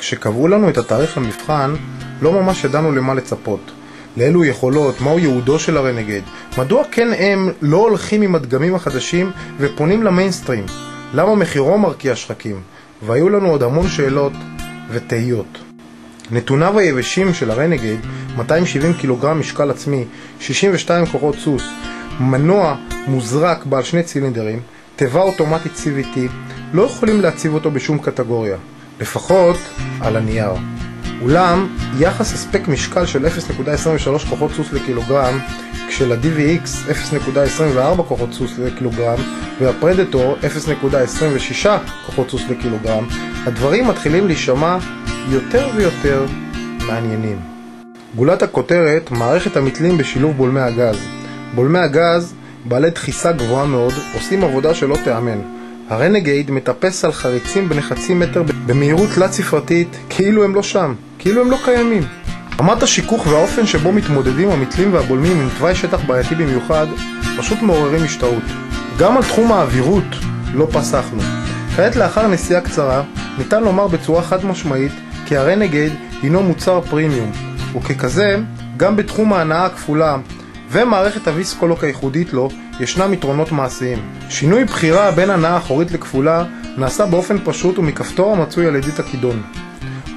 כשקבעו לנו את התאריך למבחן, לא ממש ידענו למה לצפות. לאילו יכולות, מהו ייעודו של הרנגייד, מדוע כן הם לא הולכים עם הדגמים החדשים ופונים למיינסטרים, למה מחירו מרקיע שחקים, והיו לנו עוד המון שאלות ותהיות. נתוניו היבשים של הרנגייד, 270 קילוגרם משקל עצמי, 62 כוחות סוס, מנוע מוזרק בעל 2 צילינדרים, תיבה אוטומטית CVT, לא יכולים להציב אותו בשום קטגוריה, לפחות על הנייר. אולם, יחס הספק משקל של 0.23 כוחות סוס לקילוגרם, כשל-DVX 0.24 כוחות סוס לקילוגרם, והפרדטור 0.26 כוחות סוס לקילוגרם, הדברים מתחילים להישמע יותר ויותר מעניינים. גולת הכותרת, מערכת המתלים בשילוב בולמי הגז. בולמי הגז, בעלי דחיסה גבוהה מאוד, עושים עבודה שלא תאמן. הרנגייד מטפס על חריצים בני חצי מטר במהירות תלת ספרתית, כאילו הם לא שם, כאילו הם לא קיימים. רמת השיכוך והאופן שבו מתמודדים המתלים והבולמים עם תוואי שטח בעייתי במיוחד, פשוט מעוררים השתאות. גם על תחום האווירות לא פסחנו. כעת לאחר נסיעה קצרה, ניתן לומר בצורה חד משמעית כי הרנגייד הינו מוצר פרימיום, וככזה, גם בתחום ההנאה הכפולה ומערכת הוויסקולוק הייחודית לו, ישנם יתרונות מעשיים. שינוי בחירה בין הנעה אחורית לכפולה נעשה באופן פשוט ומכפתור המצוי על ידית הכידון.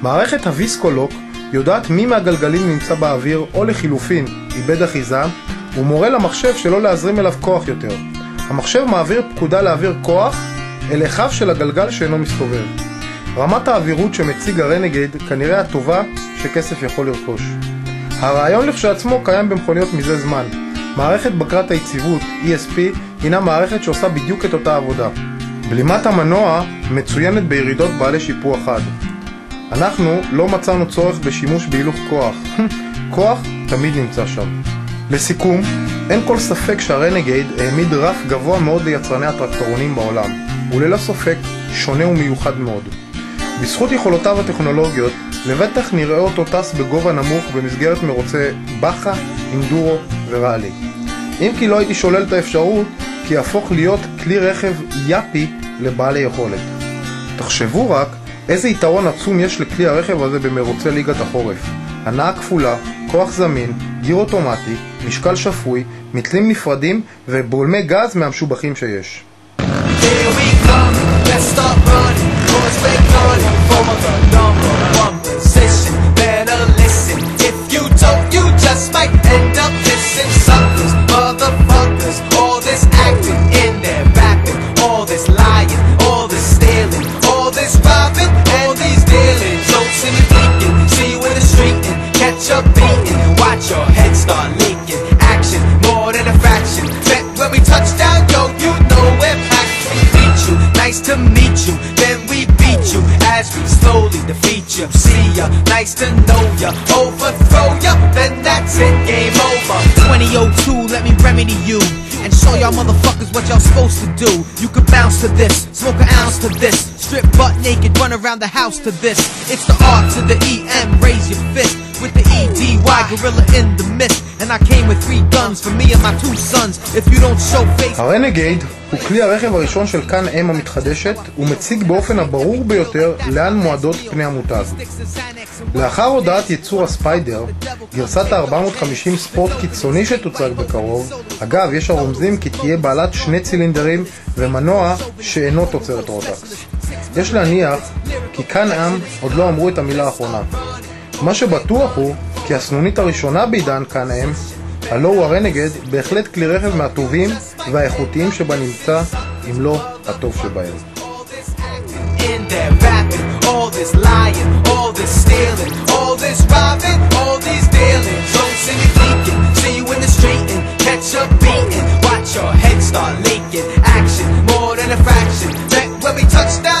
מערכת הוויסקולוק יודעת מי מהגלגלים נמצא באוויר או לחילופין איבד אחיזה, ומורה למחשב שלא להזרים אליו כוח יותר. המחשב מעביר פקודה להעביר כוח אל אחיו של הגלגל שאינו מסתובב. רמת האווירות שמציג הרנגייד כנראה הטובה שכסף יכול לרכוש. הרעיון לכשעצמו קיים במכוניות מזה זמן. מערכת בקרת היציבות, ESP, הינה מערכת שעושה בדיוק את אותה עבודה. בלימת המנוע מצוינת בירידות בעלי שיפוע חד. אנחנו לא מצאנו צורך בשימוש בהילוך כוח. כוח תמיד נמצא שם. לסיכום, אין כל ספק שהרנגייד העמיד רף גבוה מאוד ליצרני הטרקטורונים בעולם, וללא ספק שונה ומיוחד מאוד. בזכות יכולותיו הטכנולוגיות, לבטח נראה אותו טס בגובה נמוך במסגרת מרוצי בחה, אינדורו וראלי. אם כי לא הייתי שולל את האפשרות כי יהפוך להיות כלי רכב יפי לבעלי יכולת. תחשבו רק איזה יתרון עצום יש לכלי הרכב הזה במרוצי ליגת החורף. הנעה כפולה, כוח זמין, גיר אוטומטי, משקל שפוי, מתלים נפרדים ובולמי גז מהמשובחים שיש. Here we come, let's start running, cause we're gunning for the number one position. Better listen, if you don't, you just might end up missing suckers, motherfuckers. All this acting in there, rapping, all this lying, all this stealing, all this robbing, all these dealing. Don't see me peeking, see you in the street and catch up beating. Watch your head start leaking, action more than a fraction. Bet when we touch down, yo, you know we're packed. Nice to meet you, then we beat you as we slowly defeat you. See ya, nice to know ya, overthrow ya, then that's it, game over. 2002, let me remedy you and show y'all motherfuckers what y'all supposed to do. You can bounce to this, smoke an ounce to this, strip butt naked, run around the house to this. It's the R to the EM, raise your fist with the EDY, gorilla in the mist. And I came with 3 guns for me and my 2 sons. If you don't show face. הרנגייד הוא כלי הרכב הראשון של קאן-אם המתחדשת ומציג באופן הברור ביותר לאן מועדות פני המותג. לאחר הודעת ייצור הספיידר, גרסת ה-450 ספורט קיצוני שתוצג בקרוב, אגב יש הרומזים כי תהיה בעלת 2 צילינדרים ומנוע שאינו תוצרת רוטקס. יש להניח כי קאן-אם עוד לא אמרו את המילה האחרונה. מה שבטוח הוא כי הסנונית הראשונה בעידן קאן-אם, הלא הוא הרנגייד, בהחלט כלי רכב מהטובים והאיכותיים שבה נמצא, אם לא הטוב שבהם. Watch your head start leaking, action more than a fraction. When we touch down